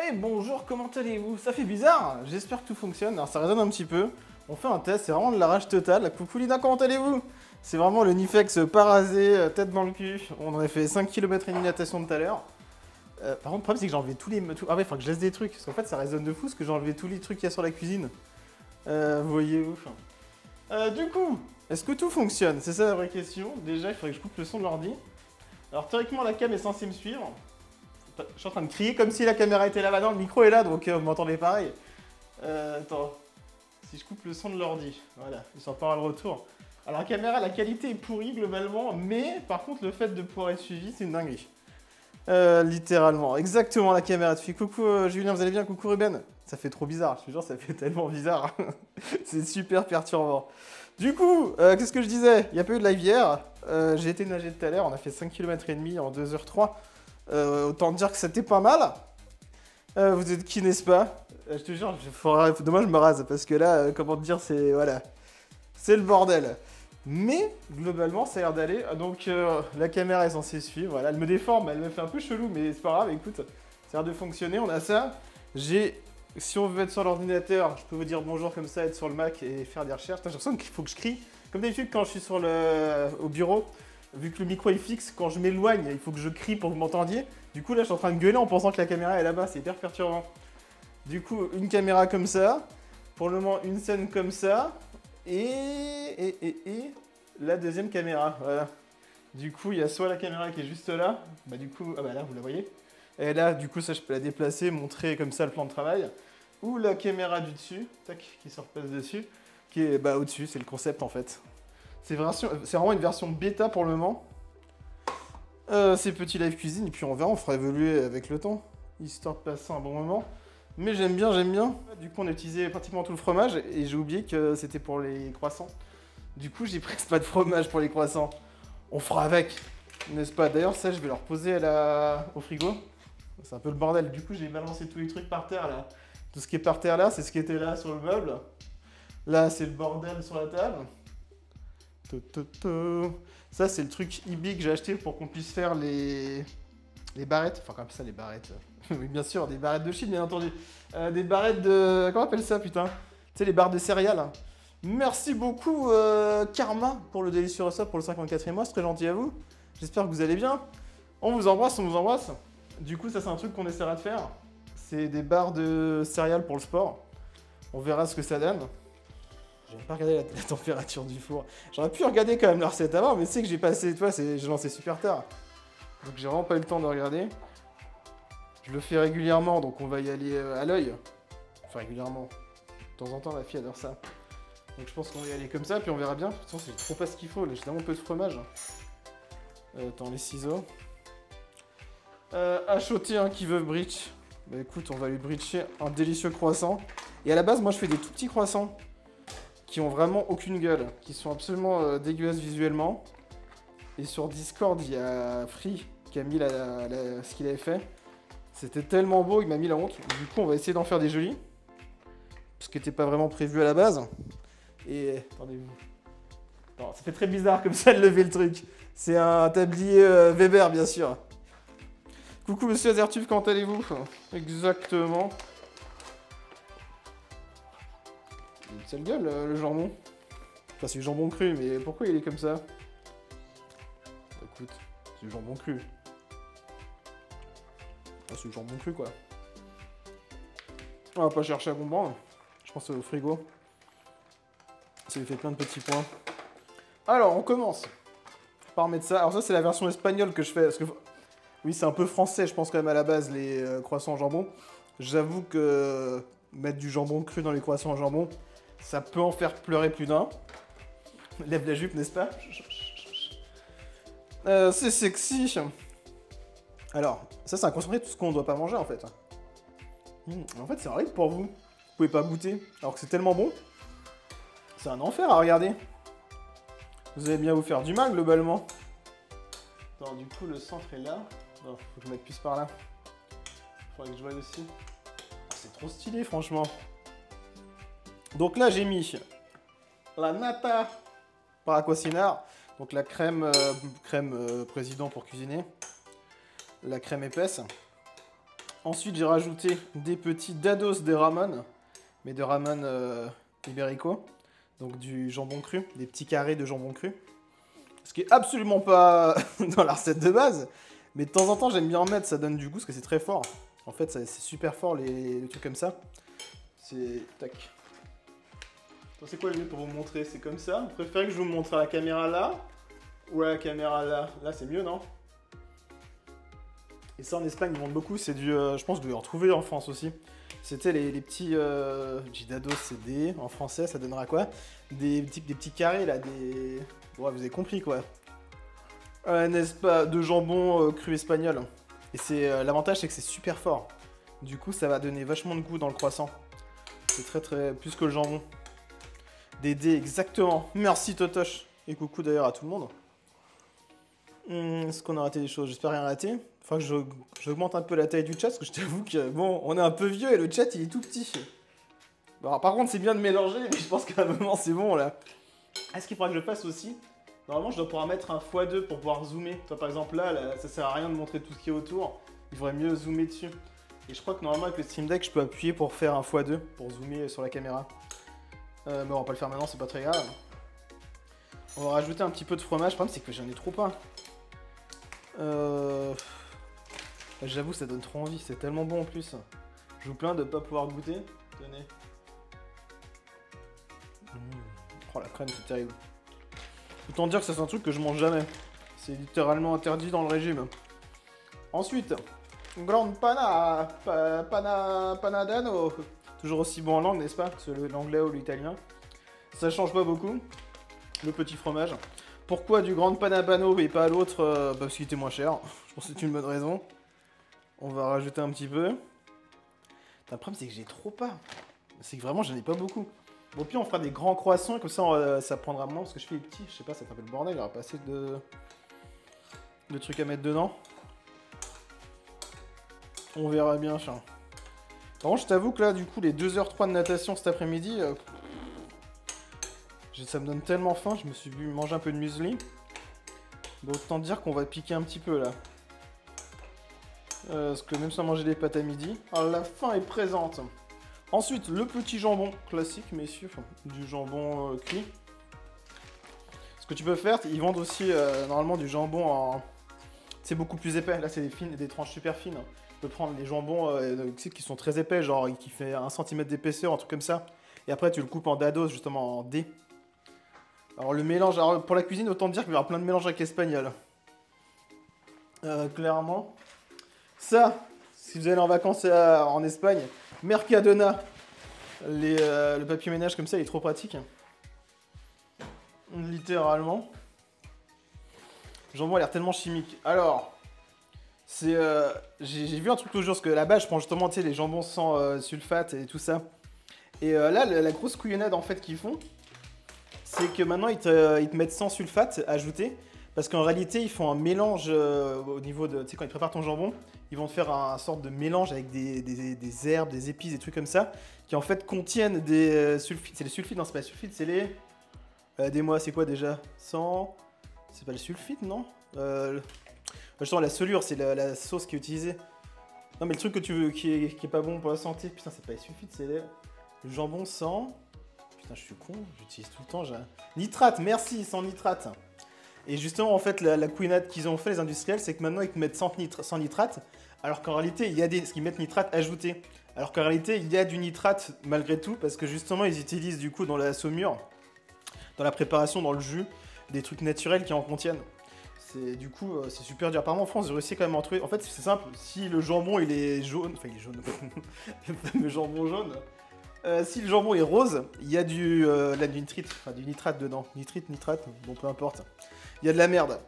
Hey, bonjour, comment allez-vous? Ça fait bizarre, j'espère que tout fonctionne. Alors ça résonne un petit peu. On fait un test, c'est vraiment de la rage totale. Coucou Lina, comment allez-vous? C'est vraiment le Nifex pas rasé, tête dans le cul. On en a fait 5 km et demi de natation tout à l'heure. Par contre, le problème c'est que j'ai enlevé tous les... Ah ouais, il faut que je laisse des trucs. Parce qu'en fait ça résonne de fou parce que j'ai enlevé tous les trucs qu'il y a sur la cuisine. Voyez-vous. Du coup, est-ce que tout fonctionne? C'est ça la vraie question. Déjà, il faudrait que je coupe le son de l'ordi. Alors théoriquement la cam est censée me suivre. Je suis en train de crier comme si la caméra était là. Bah non, le micro est là, donc vous m'entendez pareil. Attends. Si je coupe le son de l'ordi, voilà, ils sont pas le retour. Alors la caméra, la qualité est pourrie globalement, mais par contre le fait de pouvoir être suivi, c'est une dinguerie. Littéralement, exactement la caméra de fille. Coucou Julien, vous allez bien? Coucou Ruben. Ça fait trop bizarre, je te jure, ça fait tellement bizarre. C'est super perturbant. Du coup, qu'est-ce que je disais? Il n'y a pas eu de live hier. J'ai été nager tout à l'heure, on a fait 5 km et demi en 2h03. Autant dire que c'était pas mal. Vous êtes qui, n'est-ce pas? Je te jure, dommage je me rase, parce que là, comment te dire, c'est... Voilà. C'est le bordel. Mais, globalement, ça a l'air d'aller. Donc, la caméra est censée suivre. Voilà, elle me déforme, elle me fait un peu chelou, mais c'est pas grave, écoute. Ça a l'air de fonctionner, on a ça. Si on veut être sur l'ordinateur, je peux vous dire bonjour comme ça, être sur le Mac et faire des recherches. J'ai l'impression qu'il faut que je crie. Comme d'habitude, quand je suis au bureau, vu que le micro est fixe, quand je m'éloigne, il faut que je crie pour que vous m'entendiez. Du coup, là, je suis en train de gueuler en pensant que la caméra est là-bas. C'est hyper perturbant. Du coup, une caméra comme ça. Pour le moment, une scène comme ça. Et la deuxième caméra. Voilà. Du coup, il y a soit la caméra qui est juste là. Bah, du coup, ah bah là, vous la voyez. Et là, du coup, ça, je peux la déplacer, montrer comme ça le plan de travail. Ou la caméra du dessus, tac, qui se repasse dessus. Qui est bah, au-dessus, c'est le concept en fait. C'est vraiment une version bêta pour le moment. C'est petit live cuisine, et puis on verra, on fera évoluer avec le temps, histoire de passer un bon moment. Mais j'aime bien, j'aime bien. Du coup, on a utilisé pratiquement tout le fromage, et j'ai oublié que c'était pour les croissants. Du coup, j'ai presque pas de fromage pour les croissants. On fera avec, n'est-ce pas? D'ailleurs, ça, je vais le reposer au frigo. C'est un peu le bordel. Du coup, j'ai balancé tous les trucs par terre, là. Tout ce qui est par terre, là, c'est ce qui était là sur le meuble. Là, c'est le bordel sur la table. Ça, c'est le truc Ibi que j'ai acheté pour qu'on puisse faire les barrettes. Enfin, comme ça, les barrettes. Oui, bien sûr, des barrettes de Chine, bien entendu. Des barrettes de... Comment on appelle ça, putain? Tu sais, les barres de céréales. Merci beaucoup, Karma, pour le délicieux reçu pour le 54e mois. C'est très gentil à vous. J'espère que vous allez bien. On vous embrasse, on vous embrasse. Du coup, ça, c'est un truc qu'on essaiera de faire. C'est des barres de céréales pour le sport. On verra ce que ça donne. J'ai pas regardé la température du four. J'aurais pu regarder quand même la recette avant, mais c'est que j'ai passé, tu vois, j'ai lancé super tard. Donc j'ai vraiment pas eu le temps de regarder. Je le fais régulièrement, donc on va y aller à l'œil. Enfin régulièrement. De temps en temps, ma fille adore ça. Donc je pense qu'on va y aller comme ça, puis on verra bien. De toute façon, c'est trop pas ce qu'il faut, là, j'ai tellement peu de fromage. Attends, les ciseaux. Achoté, hein, qui veut bridge. Bah écoute, on va lui bridger un délicieux croissant. Et à la base, moi je fais des tout petits croissants. Qui ont vraiment aucune gueule, qui sont absolument dégueulasses visuellement. Et sur Discord, il y a Free qui a mis ce qu'il avait fait. C'était tellement beau, il m'a mis la honte. Du coup, on va essayer d'en faire des jolis. Ce qui n'était pas vraiment prévu à la base. Et attendez-vous. Non, ça fait très bizarre comme ça de lever le truc. C'est un tablier Weber, bien sûr. Coucou monsieur Azertuf, comment allez-vous? Exactement. Une sale gueule, le jambon. Enfin, c'est du jambon cru, mais pourquoi il est comme ça? Écoute, c'est du jambon cru. Ah, c'est du jambon cru, quoi. On va pas chercher à comprendre. Je pense au frigo. Ça lui fait plein de petits points. Alors, on commence par mettre ça. Alors ça, c'est la version espagnole que je fais. Parce que, oui, c'est un peu français, je pense, quand même, à la base, les croissants au jambon. J'avoue que mettre du jambon cru dans les croissants au jambon, ça peut en faire pleurer plus d'un. Lève la jupe, n'est-ce pas? C'est sexy. Alors, ça c'est un concentré de tout ce qu'on ne doit pas manger en fait. En fait, c'est horrible pour vous. Vous pouvez pas goûter. Alors que c'est tellement bon. C'est un enfer à regarder. Vous allez bien vous faire du mal globalement. Alors du coup, le centre est là. Non, faut que je mette plus par là. Faudrait que je voie aussi. C'est trop stylé franchement. Donc là, j'ai mis la nata paraquasinare, donc la crème, président pour cuisiner, la crème épaisse, Ensuite, j'ai rajouté des petits dados de ramen, mais de ramen ibérico, donc du jambon cru, des petits carrés de jambon cru. Ce qui est absolument pas dans la recette de base, mais de temps en temps, j'aime bien en mettre, ça donne du goût, parce que c'est très fort. En fait, c'est super fort, les trucs comme ça. C'est... Tac. C'est quoi le mieux pour vous montrer? C'est comme ça? Vous préférez que je vous montre à la caméra là? Ou à la caméra là? Là, c'est mieux, non? Et ça, en Espagne, ils vendent beaucoup. C'est du... je pense que vous devez en trouver en France aussi. C'était les petits... Gidados, c'est des... En français, ça donnera quoi? Des petits carrés, là, des... Ouais, vous avez compris, quoi. N'est-ce pas? De jambon cru espagnol. Et c'est l'avantage, c'est que c'est super fort. Du coup, ça va donner vachement de goût dans le croissant. C'est très... Plus que le jambon. Des dés, exactement. Merci, Totoche. Et coucou, d'ailleurs, à tout le monde. Est-ce qu'on a raté des choses? J'espère rien rater. Faut que j'augmente un peu la taille du chat, parce que je t'avoue que, bon, on est un peu vieux et le chat, il est tout petit. Bon, alors, par contre, c'est bien de mélanger, mais je pense qu'à un moment, c'est bon, là. Est-ce qu'il faudra que je fasse aussi? Normalement, je dois pouvoir mettre un x2 pour pouvoir zoomer. Toi, par exemple, là, ça sert à rien de montrer tout ce qui est autour. Il faudrait mieux zoomer dessus. Et je crois que normalement, avec le Stream Deck, je peux appuyer pour faire un x2, pour zoomer sur la caméra. Mais on va pas le faire maintenant, c'est pas très grave. On va rajouter un petit peu de fromage. Le problème, c'est que j'en ai trop pas. J'avoue, ça donne trop envie. C'est tellement bon en plus. Je vous plains de pas pouvoir goûter. Tenez. Oh, la crème, c'est terrible. Autant dire que ça, c'est un truc que je mange jamais. C'est littéralement interdit dans le régime. Ensuite, grande panadano. Toujours aussi bon en langue, n'est-ce pas? L'anglais ou l'italien. Ça change pas beaucoup. Le petit fromage. Pourquoi du grande panabano et pas l'autre? Parce qu'il était moins cher. Je pense que c'est une bonne raison. On va rajouter un petit peu. Le problème, c'est que j'ai trop pas. C'est que vraiment, j'en ai pas beaucoup. Bon, puis on fera des grands croissants, et comme ça, ça prendra moins. Parce que je fais les petits, je sais pas, ça fait un peu le bordel. Il y aura pas assez de trucs à mettre dedans. On verra bien, chien. Par contre, je t'avoue que là, du coup, les 2h03 de natation cet après-midi, ça me donne tellement faim. Je me suis vu manger un peu de muesli. Donc, autant dire qu'on va piquer un petit peu, là. Parce que même sans manger des pâtes à midi, alors, la faim est présente. Ensuite, le petit jambon classique, messieurs. Enfin, du jambon cuit. Ce que tu peux faire, ils vendent aussi, normalement, du jambon en... C'est beaucoup plus épais. Là, c'est des tranches super fines. Tu peux prendre les jambons qui sont très épais, genre qui fait 1 cm d'épaisseur, un truc comme ça. Et après, tu le coupes en dados, justement en dés. Alors, le mélange, alors, pour la cuisine, autant dire qu'il y aura plein de mélanges avec l'espagnol. Clairement. Ça, si vous allez en vacances en Espagne, Mercadona, le papier ménage comme ça, il est trop pratique. Littéralement. Le jambon a l'air tellement chimique. Alors, c'est j'ai vu un truc l'autre jour, parce que là-bas, je prends justement les jambons sans sulfate et tout ça. Et là, la grosse couillonnade en fait qu'ils font, c'est que maintenant ils te mettent sans sulfate ajouté. Parce qu'en réalité, ils font un mélange au niveau de... Tu sais, quand ils préparent ton jambon, ils vont te faire un sorte de mélange avec des herbes, des épices, des trucs comme ça, qui en fait contiennent des sulfites. C'est les sulfites, non, c'est pas les sulfites, c'est les... Dis-moi, c'est quoi déjà? Sans... C'est pas le sulfite, non Justement, la solure, c'est la sauce qui est utilisée. Non, mais le truc que tu veux, qui est pas bon pour la santé, putain, c'est pas les sulfites, c'est le jambon sans... Putain, je suis con, j'utilise tout le temps, Nitrate, merci, sans nitrate. Et justement, en fait, la couinade qu'ils ont fait, les industriels, c'est que maintenant, ils te mettent sans nitrate, alors qu'en réalité, il y a ce qu'ils mettent nitrate ajouté. Alors qu'en réalité, il y a du nitrate malgré tout, parce que justement, ils utilisent du coup dans la saumure, dans la préparation, dans le jus, des trucs naturels qui en contiennent. Du coup, c'est super dur. Apparemment, en France, j'ai réussi quand même à en trouver. En fait, c'est simple, si le jambon, il est jaune, enfin, il est jaune, le fameux jambon jaune, si le jambon est rose, il y a du nitrate dedans. Nitrate, bon, peu importe. Il y a de la merde.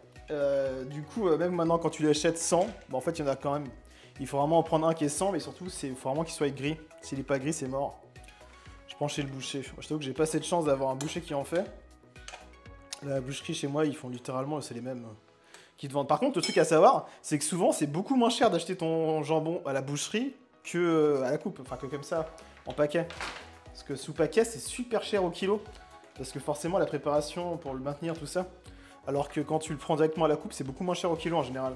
Du coup, même maintenant, quand tu l'achètes sans, bah, en fait, il y en a quand même. Il faut vraiment en prendre un qui est sans, mais surtout, il faut vraiment qu'il soit gris. S'il n'est pas gris, c'est mort. Je prends chez le boucher. Je t'avoue que j'ai pas cette chance d'avoir un boucher qui en fait. La boucherie chez moi, ils font littéralement, c'est les mêmes qui te vendent. Par contre, le truc à savoir, c'est que souvent, c'est beaucoup moins cher d'acheter ton jambon à la boucherie que à la coupe. Enfin, que comme ça, en paquet. Parce que sous paquet, c'est super cher au kilo. Parce que forcément, la préparation pour le maintenir, tout ça. Alors que quand tu le prends directement à la coupe, c'est beaucoup moins cher au kilo en général.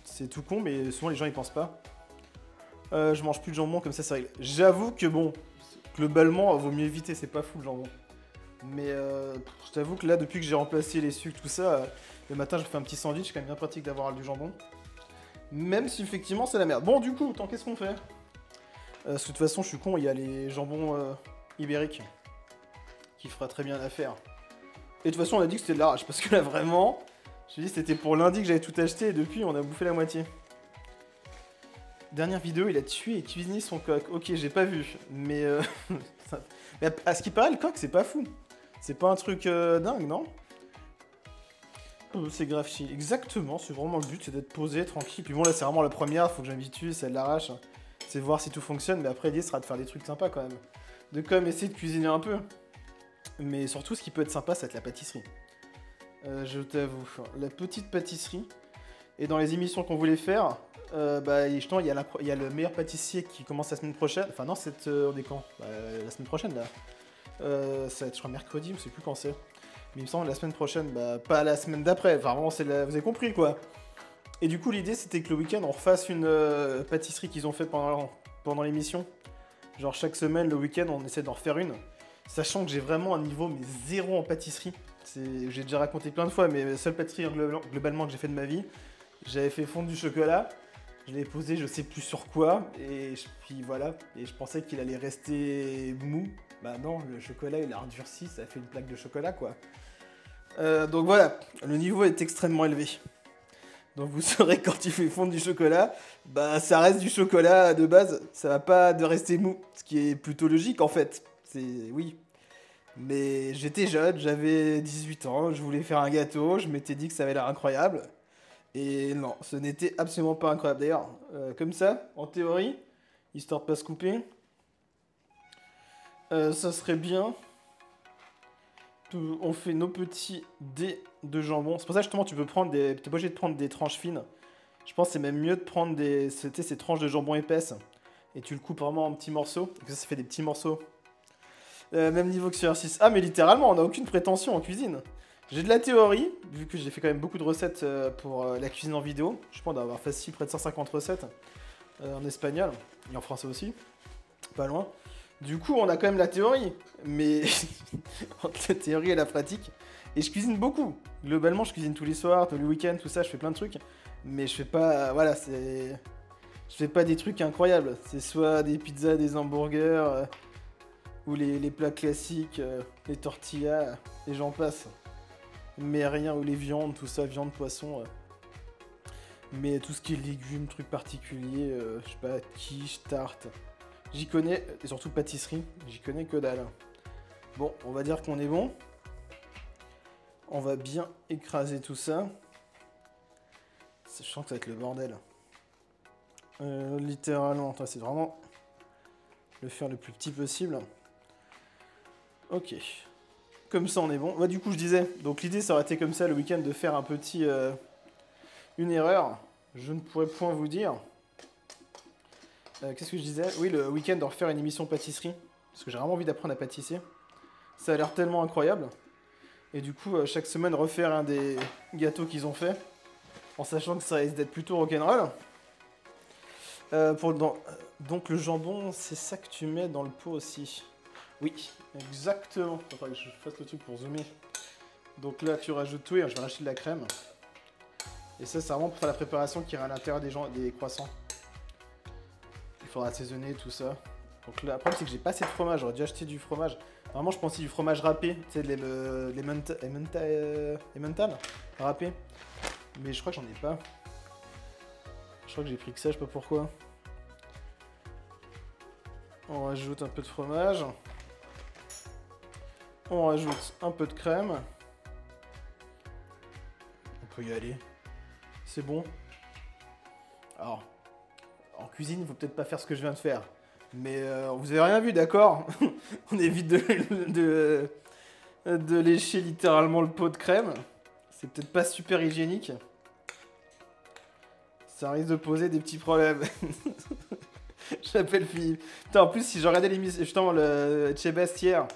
C'est tout con, mais souvent les gens y pensent pas. Je mange plus de jambon, comme ça règle. J'avoue que bon, globalement, vaut mieux éviter, c'est pas fou le jambon. Mais je t'avoue que là, depuis que j'ai remplacé les sucres, tout ça, le matin, je fais un petit sandwich, c'est quand même bien pratique d'avoir du jambon. Même si effectivement, c'est la merde. Bon, du coup, qu'est-ce qu'on fait? Parce que de toute façon, je suis con, il y a les jambons ibériques qui fera très bien l'affaire. Et de toute façon, on a dit que c'était de l'arrache, parce que là, vraiment, je dit c'était pour lundi que j'avais tout acheté, et depuis, on a bouffé la moitié. Dernière vidéo, il a tué et cuisiné son coq. Ok, j'ai pas vu, mais... mais à ce qui paraît, le coq, c'est pas fou. C'est pas un truc dingue, non? C'est grave chill. Exactement, c'est vraiment le but, c'est d'être posé, tranquille. Puis bon, là, c'est vraiment la première, faut que j'habitue, c'est de l'arrache. C'est voir si tout fonctionne, mais après, l'idée sera de faire des trucs sympas quand même. De quand même essayer de cuisiner un peu. Mais surtout, ce qui peut être sympa, c'est la pâtisserie. Je t'avoue, la petite pâtisserie. Et dans les émissions qu'on voulait faire, justement, il y a le meilleur pâtissier qui commence la semaine prochaine. Enfin, non, on est quand? La semaine prochaine, là. Ça va être, je crois, mercredi, je sais plus quand c'est. Mais il me semble la semaine prochaine, pas la semaine d'après. Enfin, vraiment, vous avez compris, quoi. Et du coup, l'idée, c'était que le week-end, on refasse une pâtisserie qu'ils ont fait pendant l'émission. Genre, chaque semaine, le week-end, on essaie d'en refaire une. Sachant que j'ai vraiment un niveau, mais zéro en pâtisserie. J'ai déjà raconté plein de fois, mais la seule pâtisserie globalement que j'ai fait de ma vie, j'avais fait fondre du chocolat. Je l'ai posé, je sais plus sur quoi, puis voilà, et je pensais qu'il allait rester mou. Bah non, le chocolat il a endurci, ça a fait une plaque de chocolat quoi. Donc voilà, le niveau est extrêmement élevé. Donc vous saurez que quand il fait fondre du chocolat, ça reste du chocolat de base, ça va pas de rester mou, ce qui est plutôt logique en fait. Oui. Mais j'étais jeune, j'avais 18 ans, je voulais faire un gâteau, je m'étais dit que ça avait l'air incroyable. Et non, ce n'était absolument pas incroyable. D'ailleurs, comme ça, en théorie, histoire de pas se couper, ça serait bien. On fait nos petits dés de jambon. C'est pour ça justement tu peux prendre t'es pas obligé de prendre des tranches fines. Je pense que c'est même mieux de prendre ces tranches de jambon épaisses. Et tu le coupes vraiment en petits morceaux. Donc ça fait des petits morceaux. Même niveau que sur R6. Ah mais littéralement, on n'a aucune prétention en cuisine. J'ai de la théorie, vu que j'ai fait quand même beaucoup de recettes pour la cuisine en vidéo. Je pense d'avoir facile près de 150 recettes en espagnol et en français aussi. Pas loin. Du coup, on a quand même la théorie, mais entre la théorie et la pratique. Et je cuisine beaucoup. Globalement, je cuisine tous les soirs, tous les week-ends, tout ça, je fais plein de trucs. Mais je fais pas, voilà, je fais pas des trucs incroyables. C'est soit des pizzas, des hamburgers, ou les plats classiques, les tortillas, et j'en passe. Mais rien, ou les viandes, tout ça, viande, poisson. Mais tout ce qui est légumes, trucs particuliers, je sais pas, quiche, tarte. J'y connais, et surtout pâtisserie, j'y connais que dalle. Bon, on va dire qu'on est bon. On va bien écraser tout ça. Je sens que ça va être le bordel. Littéralement, c'est vraiment le faire le plus petit possible. Ok. Comme ça, on est bon. Du coup, je disais, donc l'idée, ça aurait été comme ça le week-end de faire un petit... une erreur. Je ne pourrais point vous dire. Qu'est-ce que je disais? Oui, le week-end de refaire une émission pâtisserie. Parce que j'ai vraiment envie d'apprendre à pâtisser. Ça a l'air tellement incroyable. Et du coup, chaque semaine, refaire un des gâteaux qu'ils ont fait. En sachant que ça risque d'être plutôt rock'n'roll. Donc le jambon, c'est ça que tu mets dans le pot aussi. Oui, exactement. Faudra que je fasse le truc pour zoomer. Donc là, tu rajoutes tout et je vais racheter de la crème. Et ça, c'est vraiment pour faire la préparation qui ira à l'intérieur des croissants. Il faudra assaisonner tout ça. Donc là, le problème, c'est que j'ai pas assez de fromage. J'aurais dû acheter du fromage. Normalement, je pensais du fromage râpé. Tu sais, l'emmental râpé. Mais je crois que j'en ai pas. Je crois que j'ai pris que ça, je sais pas pourquoi. On rajoute un peu de fromage. On rajoute un peu de crème. On peut y aller. C'est bon. Alors, en cuisine, il faut peut-être pas faire ce que je viens de faire. Mais vous avez rien vu, d'accord? On évite de lécher littéralement le pot de crème. C'est peut-être pas super hygiénique. Ça risque de poser des petits problèmes. J'appelle Philippe. Putain, en plus, si je regardais l'émission, justement, le Chebest hier,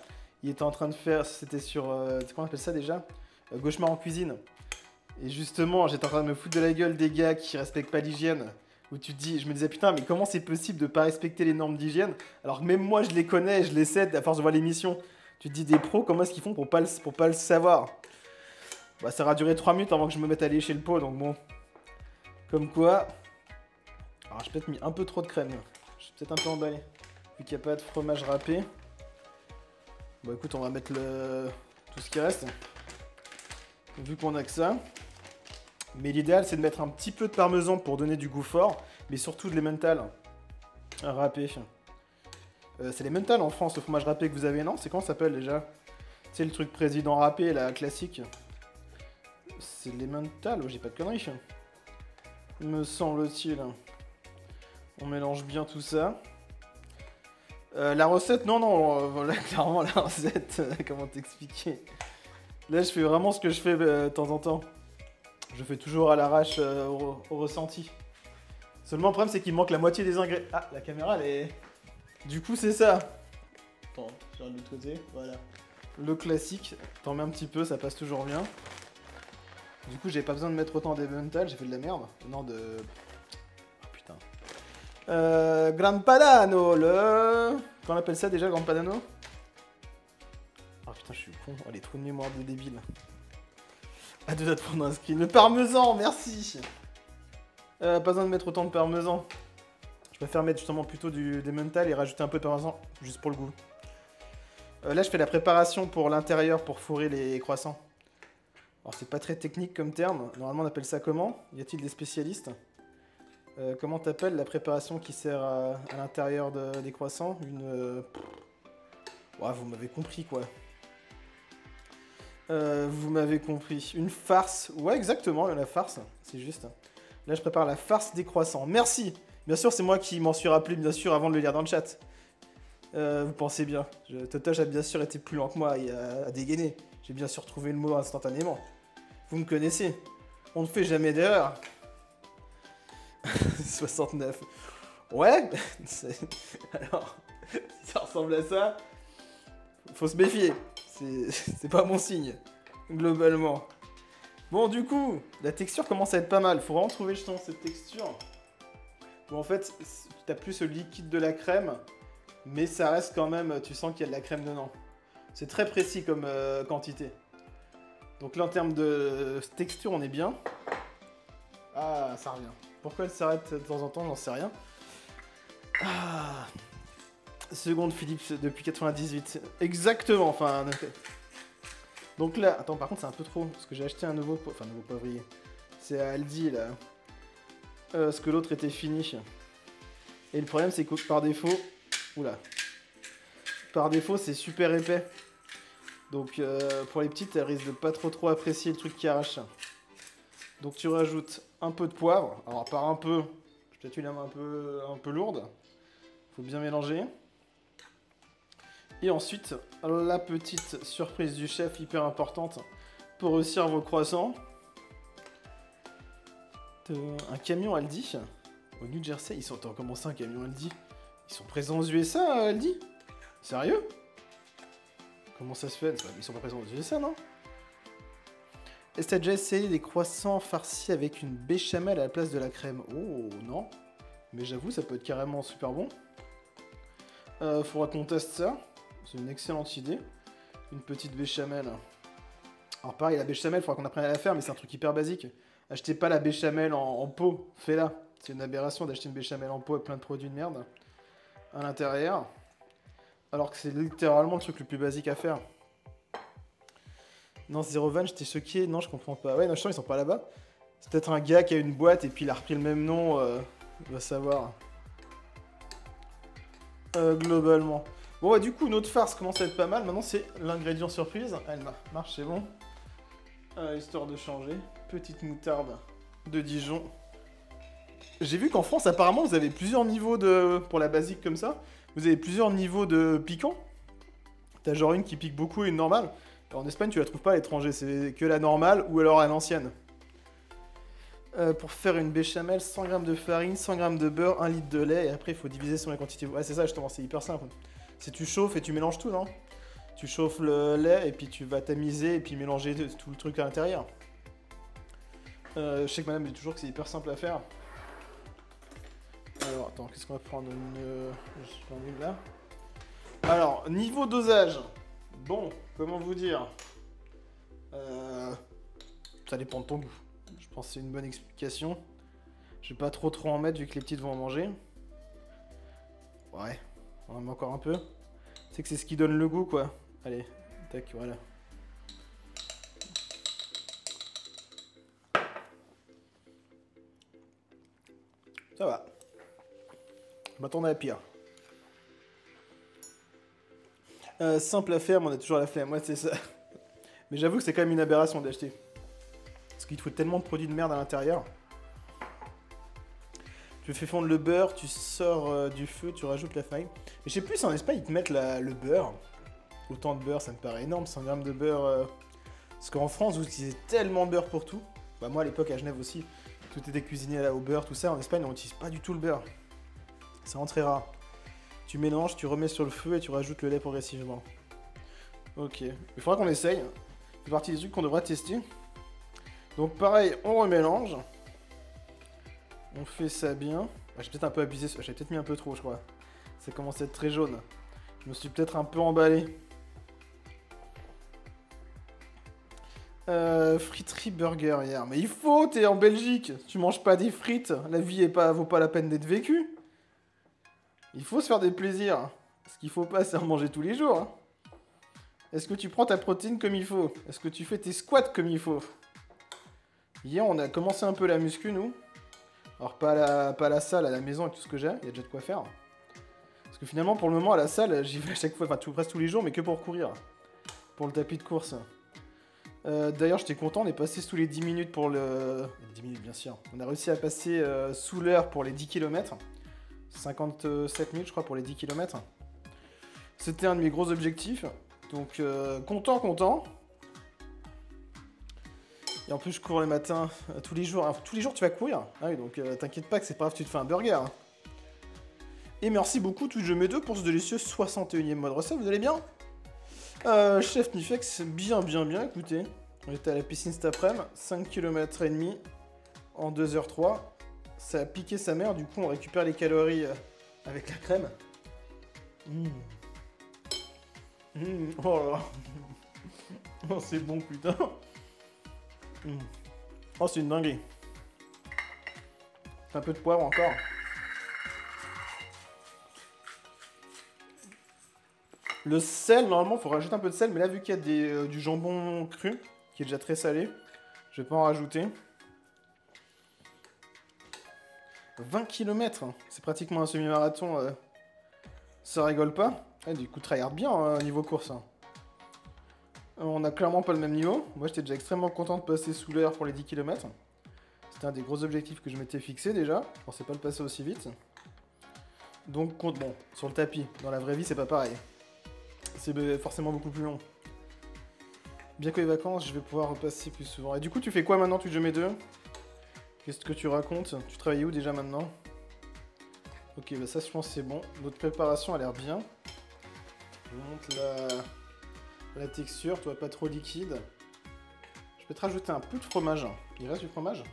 il était en train de faire, c'était sur, comment on appelle ça déjà? Gauchemar en cuisine. Et justement, j'étais en train de me foutre de la gueule des gars qui respectent pas l'hygiène où tu te dis, je me disais putain, mais comment c'est possible de pas respecter les normes d'hygiène alors que même moi je les connais, je les sais à force de voir l'émission. Tu te dis des pros, comment est-ce qu'ils font pour pas le savoir? Bah ça aura duré 3 minutes avant que je me mette à lécher le pot, donc bon. Comme quoi. Alors j'ai peut-être mis un peu trop de crème. Je suis peut-être un peu emballé. Vu qu'il n'y a pas de fromage râpé. Bon écoute, on va mettre tout ce qui reste. Vu qu'on a que ça. Mais l'idéal c'est de mettre un petit peu de parmesan pour donner du goût fort. Mais surtout de l'emmental râpé. C'est l'emmental en France, le fromage râpé que vous avez, non? C'est comment ça s'appelle déjà? C'est le truc président râpé, la classique. C'est l'emmental, oh, j'ai pas de conneries. Me semble-t-il. On mélange bien tout ça. La recette, non, là, clairement, la recette, comment t'expliquer? Là, je fais vraiment ce que je fais de temps en temps. Je fais toujours à l'arrache, au ressenti. Seulement, le problème, c'est qu'il me manque la moitié des ingrédients. Ah, la caméra, elle est... Du coup, c'est ça. Attends, je regarde de l'autre côté, voilà. Le classique, t'en mets un petit peu, ça passe toujours bien. Du coup, j'ai pas besoin de mettre autant d'emmental, j'ai fait de la merde. Non, de... Oh putain. Gran Padano, le... Comment on appelle ça déjà, Gran Padano? Oh putain, je suis con. Oh, les trous de mémoire de débile. Ah, deux doigts de prendre un screen. Le parmesan, merci. Pas besoin de mettre autant de parmesan. Je préfère mettre justement plutôt d'emmental et rajouter un peu de parmesan, juste pour le goût. Là, je fais la préparation pour l'intérieur, pour fourrer les croissants. Alors, c'est pas très technique comme terme. Normalement, on appelle ça comment? Y a-t-il des spécialistes? Comment t'appelles la préparation qui sert à l'intérieur des croissants? Ouais, vous m'avez compris, quoi. Vous m'avez compris. Une farce. Ouais, exactement, la farce. C'est juste. Là, je prépare la farce des croissants. Merci. Bien sûr, c'est moi qui m'en suis rappelé, bien sûr, avant de le lire dans le chat. Vous pensez bien. Totoche a bien sûr été plus lent que moi et a dégainé. J'ai bien sûr trouvé le mot instantanément. Vous me connaissez. On ne fait jamais d'erreur. 69. Ouais. Alors, si ça ressemble à ça, faut se méfier. C'est pas mon signe, globalement. Bon, du coup, la texture commence à être pas mal. Faut vraiment trouver, justement, cette texture. Bon, en fait, t'as plus ce liquide de la crème, mais ça reste quand même, tu sens qu'il y a de la crème dedans. C'est très précis comme quantité. Donc là, en termes de texture, on est bien. Ah, ça revient. Pourquoi elle s'arrête de temps en temps, j'en sais rien. Ah. Seconde Philips depuis 98. Exactement, enfin... Donc là, attends, par contre, c'est un peu trop, parce que j'ai acheté un nouveau poivrier. C'est à Aldi, là. Parce que l'autre était fini. Et le problème, c'est que par défaut... Oula. Par défaut, c'est super épais. Donc, pour les petites, elles risquent de pas trop apprécier le truc qui arrache. Donc, tu rajoutes un peu de poivre. Alors, par un peu, j'ai peut-être une main un peu lourde. Faut bien mélanger. Et ensuite, la petite surprise du chef hyper importante pour réussir vos croissants. Un camion Aldi au New Jersey. Ils sont comment ça, un camion Aldi? Ils sont présents aux USA, Aldi? Sérieux? Comment ça se fait? Ils sont pas présents aux USA, non? Est-ce que t'as déjà essayé des croissants farcis avec une béchamel à la place de la crème? Oh, non. Mais j'avoue, ça peut être carrément super bon. Faudra qu'on teste ça. C'est une excellente idée. Une petite béchamel. Alors pareil, la béchamel, il faudra qu'on apprenne à la faire, mais c'est un truc hyper basique. Achetez pas la béchamel en pot, fais-la. C'est une aberration d'acheter une béchamel en pot avec plein de produits de merde à l'intérieur. Alors que c'est littéralement le truc le plus basique à faire. Non, Zero Van, j'étais choqué. Non, je comprends pas. Ouais, non, je sens ils sont pas là-bas. C'est peut-être un gars qui a une boîte et puis il a repris le même nom. Il va savoir. Globalement. Bon, ouais, du coup, notre farce commence à être pas mal. Maintenant, c'est l'ingrédient surprise. Elle marche, c'est bon. Histoire de changer. Petite moutarde de Dijon. J'ai vu qu'en France, apparemment, vous avez plusieurs niveaux de... Pour la basique comme ça, vous avez plusieurs niveaux de piquant. T'as genre une qui pique beaucoup et une normale. Alors, en Espagne, tu la trouves pas à l'étranger. C'est que la normale ou alors à l'ancienne. Pour faire une béchamel, 100 g de farine, 100 g de beurre, 1 litre de lait. Et après, il faut diviser sur les quantités. Ouais, c'est ça, justement, c'est hyper simple. C'est tu chauffes et tu mélanges tout, non? Tu chauffes le lait et puis tu vas tamiser et puis mélanger tout le truc à l'intérieur. Je sais que madame dit toujours que c'est hyper simple à faire. Alors, attends, qu'est-ce qu'on va prendre j'en ai là. Alors, niveau dosage. Bon, comment vous dire ça dépend de ton goût. Je pense que c'est une bonne explication. Je vais pas trop en mettre vu que les petites vont en manger. Ouais, on en met encore un peu. C'est que c'est ce qui donne le goût, quoi. Allez, tac, voilà. Ça va. Je m'attendais à pire. Simple à faire, mais on a toujours la flemme. Ouais, c'est ça. Mais j'avoue que c'est quand même une aberration d'acheter. Parce qu'il te faut tellement de produits de merde à l'intérieur. Tu fais fondre le beurre, tu sors du feu, tu rajoutes la farine. Mais je sais plus si en Espagne ils te mettent le beurre. Autant de beurre, ça me paraît énorme, 100 grammes de beurre. Parce qu'en France, vous utilisez tellement de beurre pour tout. Bah moi à l'époque à Genève aussi, tout était cuisiné là, au beurre, tout ça. En Espagne, on n'utilise pas du tout le beurre. C'est vraiment très rare. Tu mélanges, tu remets sur le feu et tu rajoutes le lait progressivement. Ok. Il faudra qu'on essaye. C'est partie des trucs qu'on devra tester. Donc pareil, on remélange. On fait ça bien. Ah, j'ai peut-être un peu abusé, j'ai peut-être mis un peu trop, je crois. Ça commence à être très jaune. Je me suis peut-être un peu emballé. Friterie burger hier. Mais il faut, t'es en Belgique. Tu manges pas des frites. La vie vaut pas la peine d'être vécue. Il faut se faire des plaisirs. Ce qu'il faut pas, c'est en manger tous les jours. Hein. Est-ce que tu prends ta protéine comme il faut? Est-ce que tu fais tes squats comme il faut? Hier, on a commencé un peu la muscu, nous. Alors, pas à la salle, à la maison, avec tout ce que j'ai. Il y a déjà de quoi faire. Parce que finalement, pour le moment, à la salle, j'y vais à chaque fois, enfin, presque tous les jours, mais que pour courir. Pour le tapis de course. D'ailleurs, j'étais content, on est passé sous les 10 minutes pour le... 10 minutes, bien sûr. On a réussi à passer sous l'heure pour les 10 km. 57 minutes, je crois, pour les 10 km. C'était un de mes gros objectifs. Donc, content. Et en plus, je cours le matin tous les jours. Alors, tous les jours, tu vas courir. Ah oui, donc t'inquiète pas que c'est pas grave, tu te fais un burger. Hein. Et merci beaucoup, Twitch Jeux 2 pour ce délicieux 61e mois de recette. Vous allez bien Chef Nifex, bien, écoutez. On était à la piscine cet après-midi, 5 km et demi en 2h03. Ça a piqué sa mère, du coup, on récupère les calories avec la crème. Oh là là. Oh, c'est bon, putain. Oh, c'est une dinguerie. Un peu de poivre encore. Le sel, normalement, il faut rajouter un peu de sel, mais là, vu qu'il y a du jambon cru, qui est déjà très salé, je vais pas en rajouter. 20 km, c'est pratiquement un semi-marathon. Ça rigole pas. Du coup, tryhard bien niveau course. On a clairement pas le même niveau. Moi, j'étais déjà extrêmement content de passer sous l'heure pour les 10 km. C'était un des gros objectifs que je m'étais fixé déjà. Je pensais pas le passer aussi vite. Donc, bon, sur le tapis. Dans la vraie vie, c'est pas pareil. C'est forcément beaucoup plus long. Bien que les vacances, je vais pouvoir repasser plus souvent. Et du coup, tu fais quoi maintenant, tu mets deux? Qu'est-ce que tu racontes? Tu travailles où déjà maintenant? Ok, bah ça, je pense que c'est bon. Notre préparation a l'air bien. Je vous montre la texture, toi pas trop liquide. Je peux te rajouter un peu de fromage. Il reste du fromage?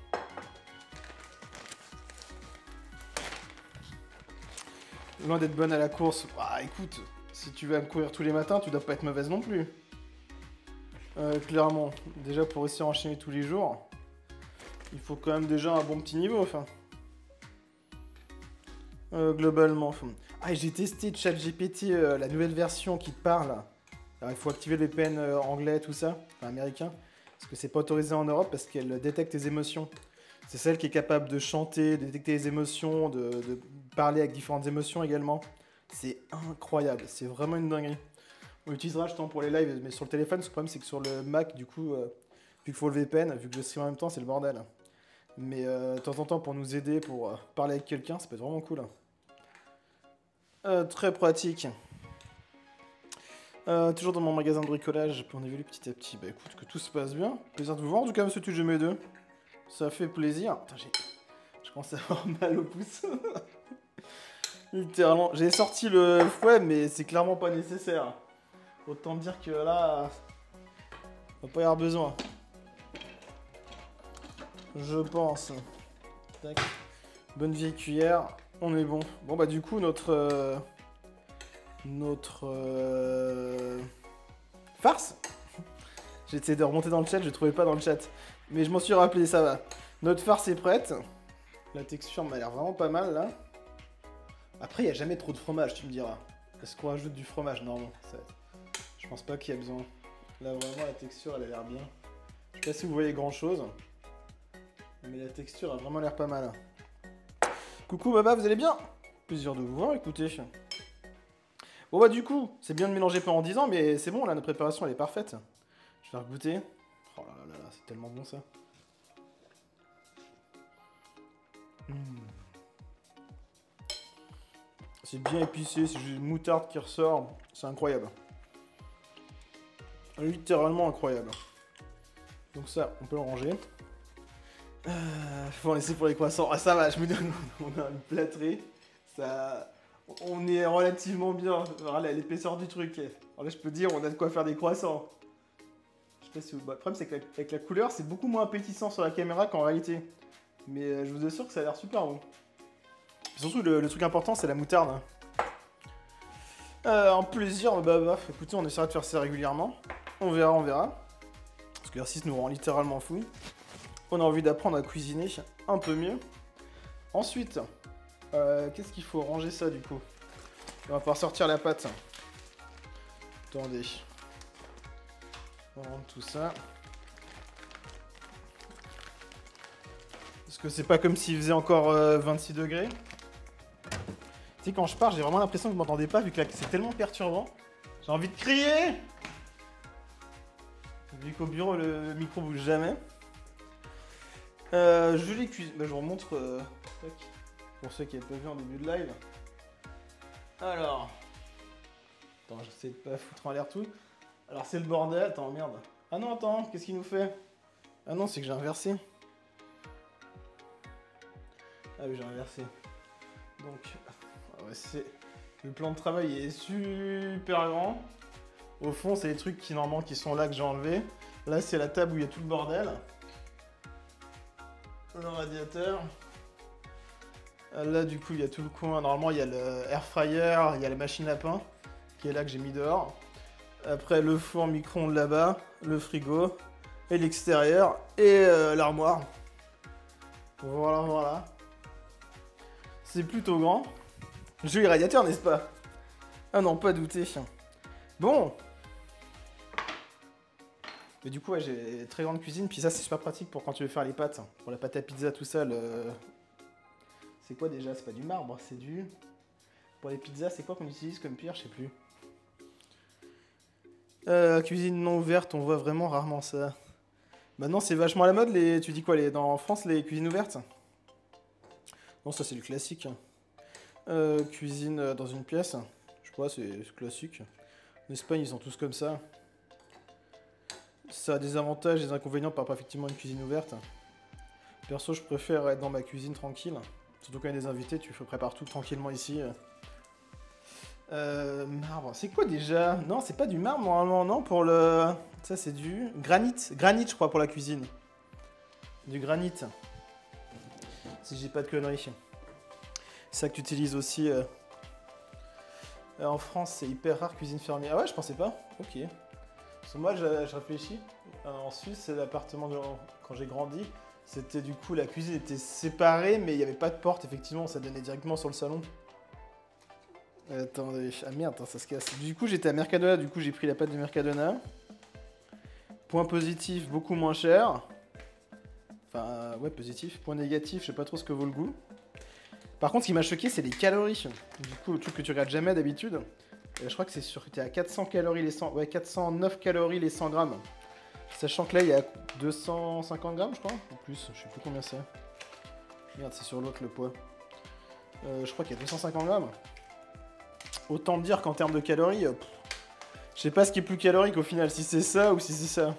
Loin d'être bonne à la course. Bah écoute, si tu vas courir tous les matins, tu dois pas être mauvaise non plus. Clairement, déjà pour réussir à enchaîner tous les jours, il faut quand même déjà un bon petit niveau, enfin. Globalement. Ah, j'ai testé ChatGPT, la nouvelle version qui te parle. Alors, il faut activer le VPN anglais, tout ça, enfin américain, parce que c'est pas autorisé en Europe parce qu'elle détecte tes émotions. C'est celle qui est capable de chanter, de détecter les émotions, de parler avec différentes émotions également. C'est incroyable, c'est vraiment une dinguerie. On l'utilisera justement pour les lives, mais sur le téléphone, le problème c'est que sur le Mac, du coup, vu qu'il faut le VPN, vu que je stream en même temps, c'est le bordel. Mais de temps en temps, pour nous aider, pour parler avec quelqu'un, ça peut être vraiment cool. Très pratique. Toujours dans mon magasin de bricolage, on évolue petit à petit. Bah écoute, que tout se passe bien. Plaisir de vous voir, en tout cas, monsieur Twitch 2. Ça fait plaisir. Attends, je commence à avoir mal au pouce. Littéralement. J'ai sorti le fouet, mais c'est clairement pas nécessaire. Autant dire que là, on va pas y avoir besoin. Je pense. Tac. Bonne vieille cuillère. On est bon. Bon bah du coup notre farce. J'ai essayé de remonter dans le chat, je ne trouvais pas dans le chat. Mais je m'en suis rappelé, ça va. Notre farce est prête. La texture m'a l'air vraiment pas mal là. Après il n'y a jamais trop de fromage, tu me diras. Est-ce qu'on rajoute du fromage? Non, je pense pas qu'il y a besoin. Là vraiment la texture elle a l'air bien. Je sais pas si vous voyez grand chose. Mais la texture a vraiment l'air pas mal. Coucou Baba, vous allez bien? Plaisir de vous voir, écoutez. Bon bah du coup, c'est bien de mélanger pendant 10 ans, mais c'est bon, là, notre préparation elle est parfaite. Je vais goûter. Oh là là là, c'est tellement bon ça. C'est bien épicé, c'est juste une moutarde qui ressort. C'est incroyable. Littéralement incroyable. Donc ça, on peut le ranger. Faut en laisser pour les croissants. Ah ça va, je me donne, on a une plâtrée. Ça, on est relativement bien. Voilà l'épaisseur du truc. Alors là, je peux dire, on a de quoi faire des croissants. Je sais pas si vous... Le problème, c'est qu'avec la couleur, c'est beaucoup moins appétissant sur la caméra qu'en réalité. Mais je vous assure que ça a l'air super bon. Surtout, le truc important, c'est la moutarde. Un plaisir, bah, écoutez, on essaiera de faire ça régulièrement. On verra, on verra. Parce que l'exercice nous rend littéralement fou. On a envie d'apprendre à cuisiner un peu mieux. Ensuite, qu'est-ce qu'il faut ranger ça du coup? On va pouvoir sortir la pâte. Attendez. On rentre tout ça. Parce que c'est pas comme s'il faisait encore 26 degrés. Tu sais, quand je pars, j'ai vraiment l'impression que vous m'entendez pas, vu que là, c'est tellement perturbant. J'ai envie de crier! Vu qu'au bureau, le micro bouge jamais. Je les cuisine. Bah, je vous remontre pour ceux qui n'avaient pas vu en début de live. Alors. Attends, j'essaie de pas foutre en l'air tout. Alors, c'est le bordel. Attends, merde. Ah non, attends, qu'est-ce qu'il nous fait? Ah non, c'est que j'ai inversé. Ah oui, j'ai inversé. Donc, ouais, c'est... Le plan de travail est super grand. Au fond, c'est les trucs qui, normalement, qui sont là que j'ai enlevé. Là, c'est la table où il y a tout le bordel. Le radiateur. Là, du coup, il y a tout le coin. Normalement, il y a le air fryer, il y a la machine à pain, qui est là que j'ai mis dehors. Après, le four micro-ondes là-bas, le frigo, et l'extérieur, et l'armoire. Voilà, voilà. C'est plutôt grand. Joli radiateur, n'est-ce pas? Ah non, pas douter. Bon. Mais du coup, ouais, j'ai très grande cuisine, puis ça, c'est super pratique pour quand tu veux faire les pâtes. Pour la pâte à pizza, tout ça, C'est quoi déjà? C'est pas du marbre, c'est du... Pour les pizzas, c'est quoi qu'on utilise comme pierre? Je sais plus. Cuisine non ouverte, on voit vraiment rarement ça. Maintenant, c'est vachement à la mode, les... Tu dis quoi, en France, les cuisines ouvertes? Non, ça, c'est le classique. Cuisine dans une pièce. Je sais pas, c'est classique. En Espagne, ils sont tous comme ça. Ça a des avantages et des inconvénients par rapport effectivement à une cuisine ouverte. Perso, je préfère être dans ma cuisine tranquille. Surtout quand il y a des invités, tu prépares tout tranquillement ici. Marbre, c'est quoi déjà? Non, c'est pas du marbre normalement, non, pour le... Ça, c'est du granit. Granit, je crois, pour la cuisine. Du granit. Si j'ai pas de conneries. C'est ça que tu utilises aussi. En France, c'est hyper rare cuisine fermée. Ah ouais, je pensais pas. Ok. Parce que moi, je réfléchis. En Suisse, c'est l'appartement quand j'ai grandi. C'était du coup, la cuisine était séparée, mais il n'y avait pas de porte, effectivement, ça donnait directement sur le salon. Attendez, ah merde, ça se casse. Du coup, j'étais à Mercadona, du coup, j'ai pris la pâte de Mercadona. Point positif, beaucoup moins cher. Enfin, ouais, positif. Point négatif, je sais pas trop ce que vaut le goût. Par contre, ce qui m'a choqué, c'est les calories. Du coup, le truc que tu regardes jamais d'habitude. Je crois que c'est sur... T'es à 400 calories les 100... Ouais, 409 calories les 100 grammes. Sachant que là, il y a 250 grammes, je crois. En plus, je sais plus combien c'est. Merde, c'est sur l'autre, le poids. Je crois qu'il y a 250 grammes. Autant dire qu'en termes de calories, je sais pas ce qui est plus calorique au final, si c'est ça ou si c'est ça.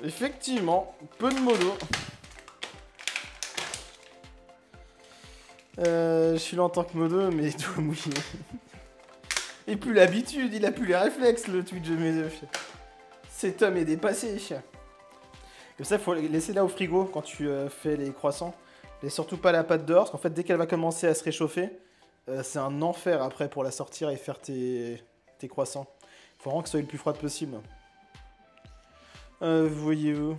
Effectivement, peu de modo. Je suis là en tant que modo, mais tout mouillé. Et plus l'habitude, il a plus les réflexes, le Twitch de mes œufs. Cet homme est dépassé. Et ça, il faut les laisser là au frigo quand tu fais les croissants. Laisse surtout pas la pâte dehors, parce qu'en fait, dès qu'elle va commencer à se réchauffer, c'est un enfer après pour la sortir et faire tes croissants. Faut vraiment que ce soit le plus froide possible. Voyez-vous.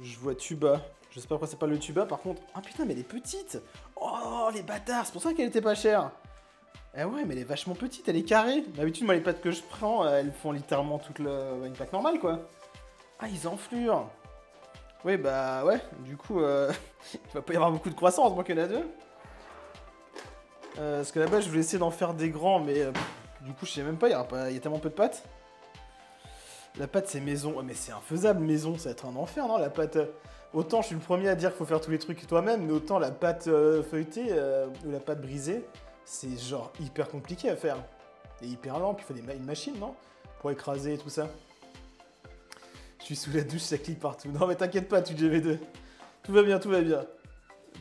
Je vois tuba. Je sais pas pourquoi c'est pas le tuba par contre. Ah putain, mais elle est petite. Oh, les bâtards, c'est pour ça qu'elle était pas chère. Eh ouais, mais elle est vachement petite, elle est carrée. D'habitude, moi, les pâtes que je prends, elles font littéralement toute une pâte normale, quoi. Ah, ils enflurent. Oui, bah ouais, du coup, il va pas y avoir beaucoup de croissants, heureusement qu'il y en a deux. Parce que là-bas, je voulais essayer d'en faire des grands, mais du coup, je sais même pas, il y a tellement peu de pâtes. La pâte, c'est maison. Ouais, mais c'est infaisable, maison, ça va être un enfer, non? La pâte. Autant je suis le premier à dire qu'il faut faire tous les trucs toi-même, mais autant la pâte feuilletée ou la pâte brisée, c'est genre hyper compliqué à faire. Et hyper lent, puis il faut une machine, non? Pour écraser et tout ça. Je suis sous la douche, ça clique partout. Non mais t'inquiète pas, tu GV2. Tout va bien, tout va bien.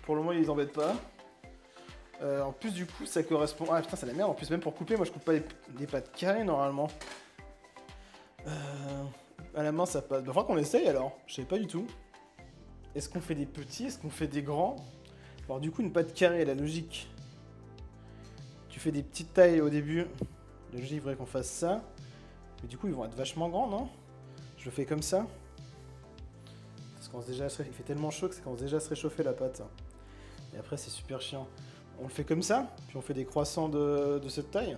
Pour le moment, ils les embêtent pas. En plus, du coup, ça correspond... Ah putain, c'est la merde. En plus, même pour couper, moi je coupe pas les pâtes carrées normalement. À la main, ça passe. Bah, faudra qu'on essaye alors. Je sais pas du tout. Est-ce qu'on fait des petits? Est-ce qu'on fait des grands? Alors du coup, une pâte carrée, la logique. Tu fais des petites tailles au début. La logique, il faudrait qu'on fasse ça. Mais du coup, ils vont être vachement grands, non? Je le fais comme ça. Parce qu'on déjà, il fait tellement chaud que ça commence déjà à se réchauffer la pâte. Et après, c'est super chiant. On le fait comme ça, puis on fait des croissants de cette taille.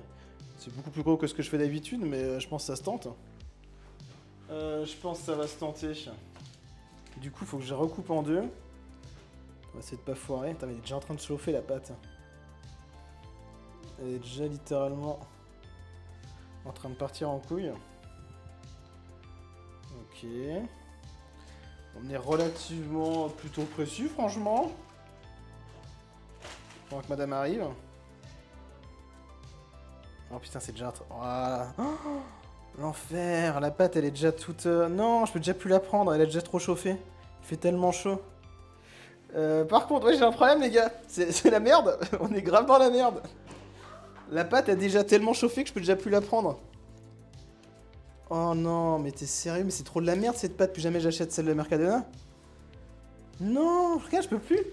C'est beaucoup plus gros que ce que je fais d'habitude, mais je pense que ça se tente. Je pense que ça va se tenter. Du coup, il faut que je recoupe en deux. On va essayer de pas foirer. Putain, mais elle est déjà en train de chauffer la pâte. Elle est déjà littéralement en train de partir en couille. Ok. On est relativement plutôt précis, franchement. Pendant que madame arrive. Oh putain, c'est déjà... Voilà. Oh, l'enfer. La pâte, elle est déjà toute... Non, je peux déjà plus la prendre. Elle est déjà trop chauffée. Il fait tellement chaud. Par contre, ouais, j'ai un problème, les gars. C'est la merde. On est grave dans la merde. La pâte a déjà tellement chauffé que je peux déjà plus la prendre. Oh non, mais t'es sérieux? Mais c'est trop de la merde cette pâte. Plus jamais j'achète celle de Mercadona. Non, regarde, je peux plus.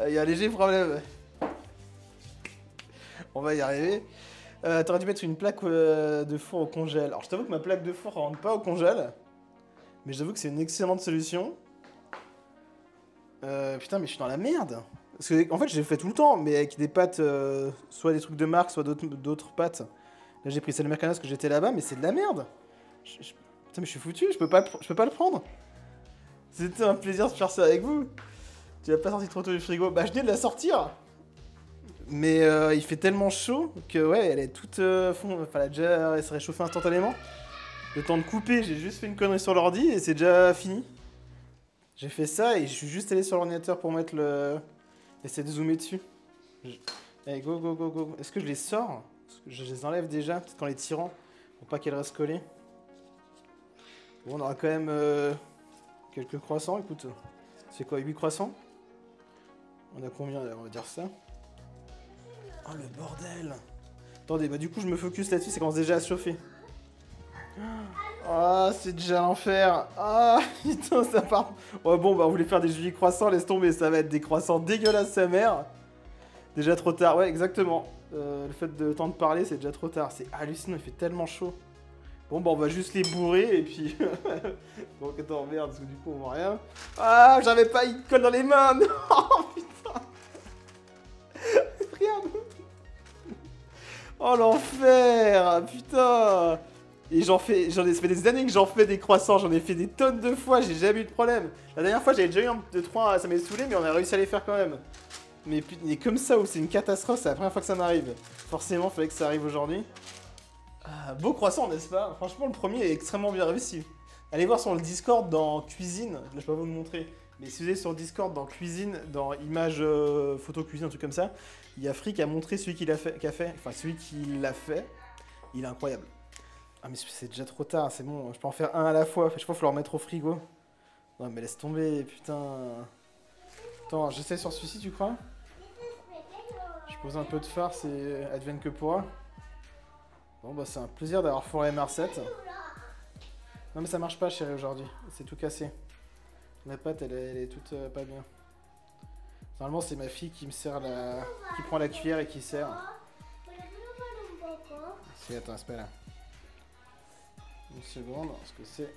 Il y a un léger problème. On va y arriver. T'aurais dû mettre une plaque de four au congèle. Alors je t'avoue que ma plaque de four rentre pas au congèle. Mais j'avoue que c'est une excellente solution. Putain, mais je suis dans la merde. Parce que, en fait, j'ai fait tout le temps, mais avec des pâtes, soit des trucs de marque, soit d'autres pâtes. Là, j'ai pris celle de Mercadona parce que j'étais là-bas, mais c'est de la merde. Putain, mais je suis foutu, je peux pas le prendre. C'était un plaisir de faire ça avec vous. Tu l'as pas sorti trop tôt du frigo. Bah, je viens de la sortir. Mais il fait tellement chaud que, ouais, elle est toute enfin, elle s'est réchauffée instantanément. Le temps de couper, j'ai juste fait une connerie sur l'ordi et c'est déjà fini. J'ai fait ça et je suis juste allé sur l'ordinateur pour mettre le... Essayer de zoomer dessus. Allez, go, go, go, go. Est-ce que je les sors? Je les enlève déjà, peut-être qu'en les tirant, pour pas qu'elles restent collées. Bon, on aura quand même quelques croissants, écoute. C'est quoi, 8 croissants? On a combien là? On va dire ça. Oh, le bordel! Attendez, bah du coup, je me focus là-dessus, ça commence déjà à se chauffer. Ah, oh, c'est déjà l'enfer. Ah, putain, ça part. Ouais, bon, bah, on voulait faire des jolis croissants, laisse tomber, ça va être des croissants dégueulasses, sa mère. Déjà trop tard, ouais, exactement. Le fait de temps de parler, c'est déjà trop tard. C'est hallucinant, il fait tellement chaud. Bon, bah, on va juste les bourrer et puis. Donc, attends, merde, parce que du coup, on voit rien. Ah, j'avais pas, il colle dans les mains. Non, putain. Regarde. Oh, l'enfer. Putain. Et ça fait des années que j'en fais des croissants, j'en ai fait des tonnes de fois, j'ai jamais eu de problème. La dernière fois, j'avais déjà eu un de 3, ça m'est saoulé, mais on a réussi à les faire quand même. Mais comme ça, où c'est une catastrophe, c'est la première fois que ça m'arrive. Forcément, il fallait que ça arrive aujourd'hui. Ah, beau croissant, n'est-ce pas? Franchement, le premier est extrêmement bien réussi. Allez voir sur le Discord dans cuisine, là je peux pas vous le montrer. Mais si vous allez sur le Discord dans cuisine, dans images photo cuisine, un truc comme ça, il y a Free qui a montré celui qui l'a fait, enfin celui qui l'a fait, il est incroyable. Ah mais c'est déjà trop tard, c'est bon, je peux en faire un à la fois, je pense qu'il faut le remettre au frigo. Non mais laisse tomber, putain. Attends, j'essaie sur celui-ci tu crois? Je pose un peu de farce et advienne que pourra. Bon bah c'est un plaisir d'avoir fourré ma recette. Non mais ça marche pas chérie aujourd'hui, c'est tout cassé. La pâte elle est toute pas bien. Normalement c'est ma fille qui me sert la... qui prend la cuillère et qui sert. Si attends, c'est pas là. Une seconde, parce que c'est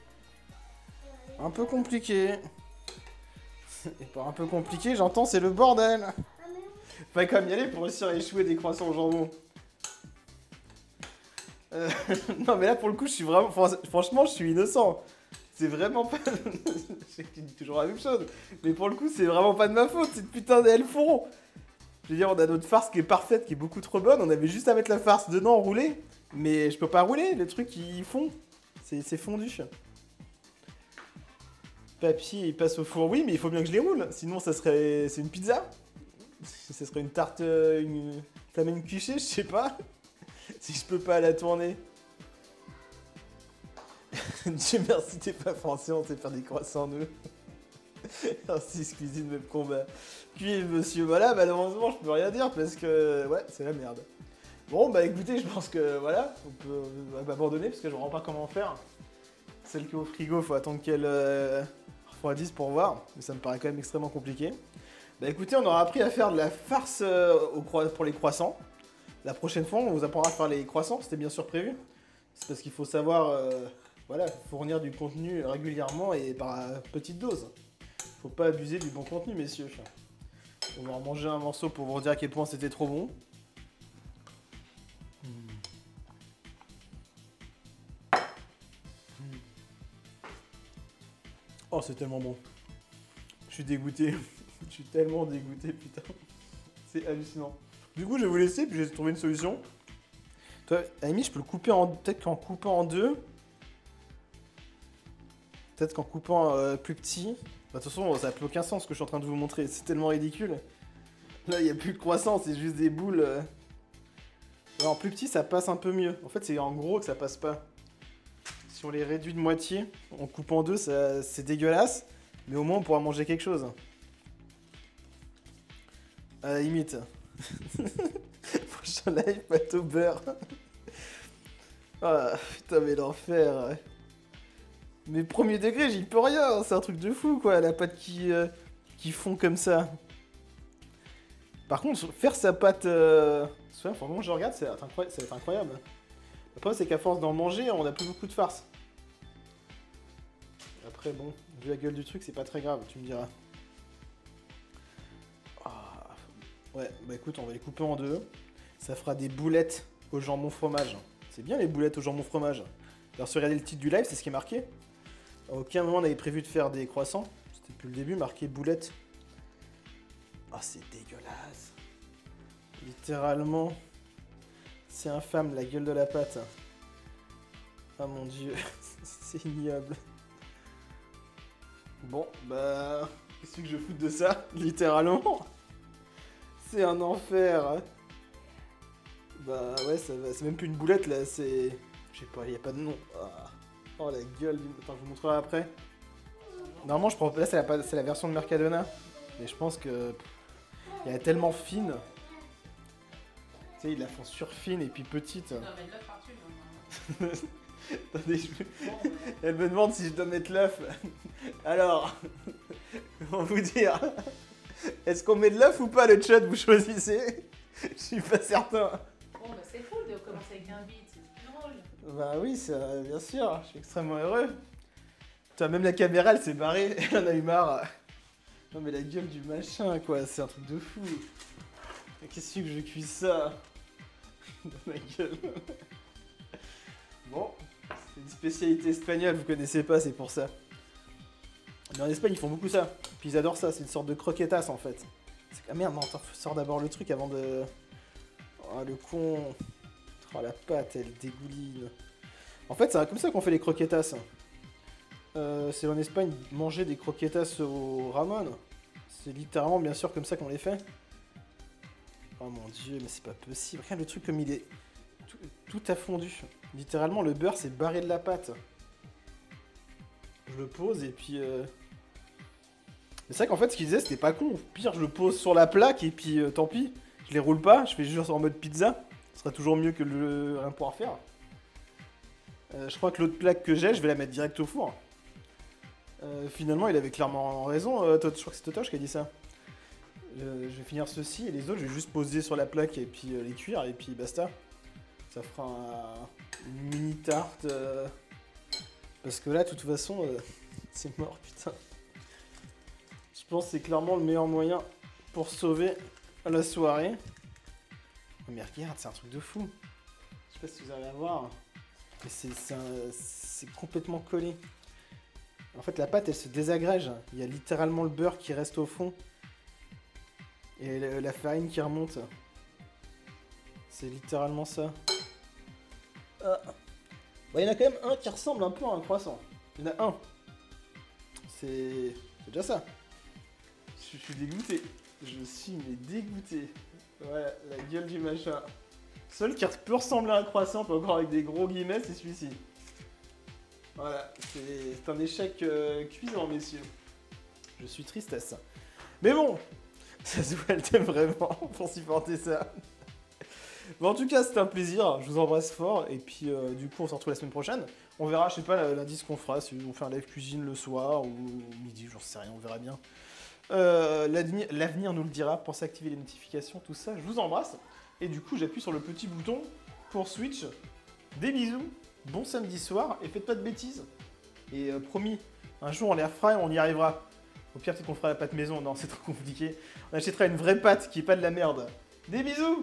un peu compliqué. Et par un peu compliqué, j'entends c'est le bordel. Faut quand même y aller pour réussir à échouer des croissants au jambon. Non mais là pour le coup je suis vraiment... Franchement je suis innocent. C'est vraiment pas... Je dis toujours la même chose. Mais pour le coup c'est vraiment pas de ma faute. C'est putain d'elles font. Je veux dire on a notre farce qui est parfaite, qui est beaucoup trop bonne. On avait juste à mettre la farce dedans, rouler. Mais je peux pas rouler, le truc ils fond. C'est fondu. Papier il passe au four, oui mais il faut bien que je les roule. Sinon ça serait... C'est une pizza. Ça serait une tarte... une flamène cuichée, je sais pas. Si je peux pas la tourner. Dieu merci, t'es pas français, on sait faire des croissants, nous. Artiste cuisine, même combat. Puis, monsieur, voilà, malheureusement, je peux rien dire parce que, ouais, c'est la merde. Bon, bah écoutez, je pense que, voilà, on peut abandonner parce que je ne vois pas comment faire. Celle qui est au frigo, faut attendre qu'elle refroidisse pour voir. Mais ça me paraît quand même extrêmement compliqué. Bah écoutez, on aura appris à faire de la farce pour les croissants. La prochaine fois, on vous apprendra à faire les croissants, c'était bien sûr prévu. C'est parce qu'il faut savoir voilà, fournir du contenu régulièrement et par petite dose. Faut pas abuser du bon contenu, messieurs. On va en manger un morceau pour vous dire à quel point c'était trop bon. Oh, c'est tellement bon. Je suis dégoûté. Je suis tellement dégoûté, putain. C'est hallucinant. Du coup, je vais vous laisser, puis j'ai trouvé une solution. Toi, à la limite, je peux le couper en... Peut-être qu'en coupant en deux. Peut-être qu'en coupant plus petit. Bah, de toute façon, ça n'a plus aucun sens ce que je suis en train de vous montrer. C'est tellement ridicule. Là, il n'y a plus de croissant, c'est juste des boules. Alors, en plus petit, ça passe un peu mieux. En fait, c'est en gros que ça passe pas. Si on les réduit de moitié, on coupe en deux, c'est dégueulasse. Mais au moins, on pourra manger quelque chose. À la limite. Prochain live, pâte au beurre. Ah, putain, mais l'enfer. Mais premier degré, j'y peux rien. C'est un truc de fou, quoi. La pâte qui fond comme ça. Par contre, faire sa pâte... Franchement, je regarde, ça va être incroyable. Le problème, c'est qu'à force d'en manger, on a plus beaucoup de farce. Après, bon, vu la gueule du truc, c'est pas très grave, tu me diras. Ouais, bah écoute, on va les couper en deux. Ça fera des boulettes au jambon fromage. C'est bien les boulettes au jambon fromage. Alors, si vous regardez le titre du live, c'est ce qui est marqué. À aucun moment on avait prévu de faire des croissants. C'était depuis le début marqué boulettes. Oh, c'est dégueulasse. Littéralement. C'est infâme, la gueule de la pâte. Oh mon dieu, c'est ignoble. Bon, bah... Qu'est-ce que je fous de ça, littéralement? C'est un enfer. Bah ouais, c'est même plus une boulette là, c'est... Je sais pas, il n'y a pas de nom. Oh la gueule du... Attends, je vous montrerai après. Normalement, je prends... Là, c'est la version de Mercadona. Mais je pense que... Elle est tellement fine. Tu sais, ils la font surfine et puis petite. Non, mais l'œuf par-dessus, Attendez, elle me demande si je dois mettre l'œuf. Alors, comment vous dire? Est-ce qu'on met de l'œuf ou pas, le chat? Vous choisissez. Je suis pas certain. Bon, bah c'est cool de commencer avec un beat, c'est plus drôle. Bah oui, bien sûr, je suis extrêmement heureux. Toi, même la caméra, elle s'est barrée, elle en a eu marre. Non mais la gueule du machin, quoi, c'est un truc de fou. Qu'est-ce que je cuise ça? Dans ma gueule. Bon, c'est une spécialité espagnole, vous connaissez pas, c'est pour ça. Mais en Espagne, ils font beaucoup ça. Puis ils adorent ça, c'est une sorte de croquetas en fait. Ah merde, non, attends, sors d'abord le truc avant de... Oh, le con. Oh, la pâte, elle dégouline. En fait, c'est comme ça qu'on fait les croquetas. C'est en Espagne, manger des croquetas au ramon. C'est littéralement, bien sûr, comme ça qu'on les fait. Oh mon dieu, mais c'est pas possible. Regarde le truc comme il est... Tout a fondu. Littéralement, le beurre s'est barré de la pâte. Je le pose et puis... C'est vrai qu'en fait, ce qu'il disait, c'était pas con. Pire, je le pose sur la plaque et puis tant pis. Je les roule pas, je fais juste en mode pizza. Ce sera toujours mieux que le rien pouvoir faire. Je crois que l'autre plaque que j'ai, je vais la mettre direct au four. Finalement, il avait clairement raison. Je crois que c'est Totoche qui a dit ça. Je vais finir ceci et les autres, je vais juste poser sur la plaque et puis les cuire et puis basta. Ça fera une mini tarte. Parce que là, de toute façon, c'est mort, putain. Je pense que c'est clairement le meilleur moyen pour sauver la soirée. Oh, mais regarde, c'est un truc de fou. Je sais pas si vous arrivez à voir. Mais c'est complètement collé. En fait, la pâte, elle se désagrège. Il y a littéralement le beurre qui reste au fond. Et la farine qui remonte. C'est littéralement ça. Ah. Bah, il y en a quand même un qui ressemble un peu à un croissant. Il y en a un. C'est déjà ça. Je suis dégoûté. Je suis mais dégoûté. Ouais, la gueule du machin. Seul qui peut ressembler à un croissant, pas encore avec des gros guillemets, c'est celui-ci. Voilà, c'est un échec cuisant, messieurs. Je suis tristesse. Mais bon, ça se voit, elle t'aime vraiment pour supporter ça. Bon, en tout cas, c'était un plaisir. Je vous embrasse fort. Et puis, du coup, on se retrouve la semaine prochaine. On verra, je sais pas, lundi ce qu'on fera. Si on fait un live cuisine le soir ou midi, j'en sais rien, on verra bien. L'avenir nous le dira. Pensez à activer les notifications, tout ça. Je vous embrasse. Et du coup, j'appuie sur le petit bouton pour Switch. Des bisous. Bon samedi soir. Et faites pas de bêtises. Et promis, un jour, on les refera et on y arrivera. Au pire, peut-être qu'on fera la pâte maison. Non, c'est trop compliqué. On achètera une vraie pâte qui est pas de la merde. Des bisous!